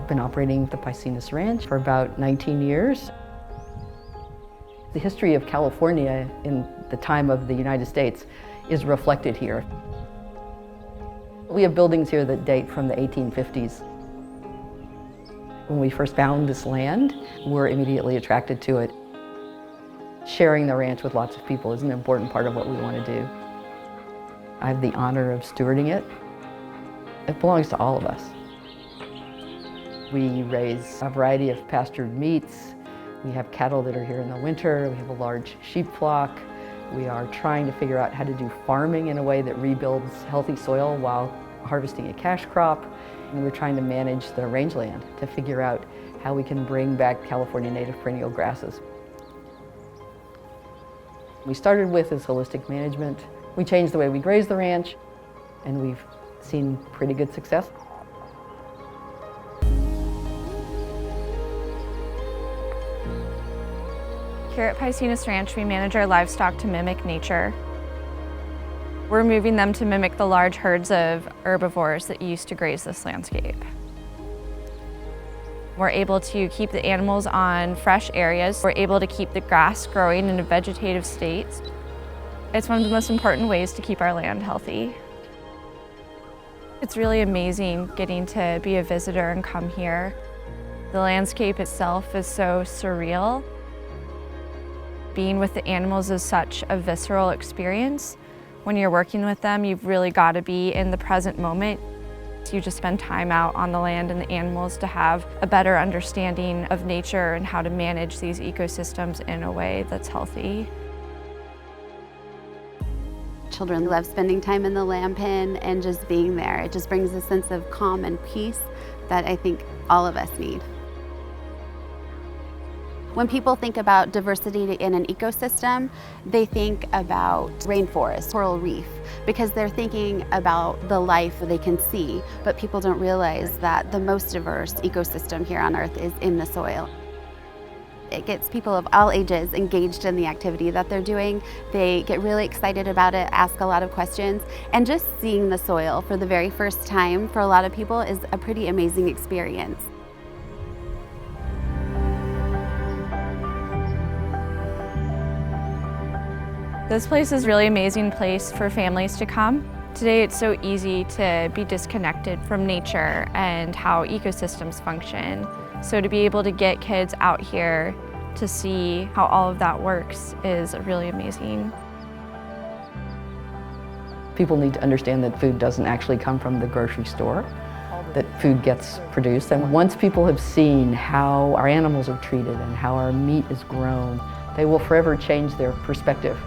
I've been operating the Paicines Ranch for about 19 years. The history of California in the time of the United States is reflected here. We have buildings here that date from the 1850s. When we first found this land, we're immediately attracted to it. Sharing the ranch with lots of people is an important part of what we want to do. I have the honor of stewarding it. It belongs to all of us. We raise a variety of pastured meats. We have cattle that are here in the winter. We have a large sheep flock. We are trying to figure out how to do farming in a way that rebuilds healthy soil while harvesting a cash crop. And we're trying to manage the rangeland to figure out how we can bring back California native perennial grasses. We started with is holistic management. We changed the way we graze the ranch, and we've seen pretty good success. Here at Paicines Ranch, we manage our livestock to mimic nature. We're moving them to mimic the large herds of herbivores that used to graze this landscape. We're able to keep the animals on fresh areas. We're able to keep the grass growing in a vegetative state. It's one of the most important ways to keep our land healthy. It's really amazing getting to be a visitor and come here. The landscape itself is so surreal. Being with the animals is such a visceral experience. When you're working with them, you've really got to be in the present moment. You just spend time out on the land and the animals to have a better understanding of nature and how to manage these ecosystems in a way that's healthy. Children love spending time in the lamb pen and just being there. It just brings a sense of calm and peace that I think all of us need. When people think about diversity in an ecosystem, they think about rainforest, coral reef, because they're thinking about the life they can see, but people don't realize that the most diverse ecosystem here on Earth is in the soil. It gets people of all ages engaged in the activity that they're doing. They get really excited about it, ask a lot of questions, and just seeing the soil for the very first time for a lot of people is a pretty amazing experience. This place is a really amazing place for families to come. Today it's so easy to be disconnected from nature and how ecosystems function. So to be able to get kids out here to see how all of that works is really amazing. People need to understand that food doesn't actually come from the grocery store, that food gets produced. And once people have seen how our animals are treated and how our meat is grown, they will forever change their perspective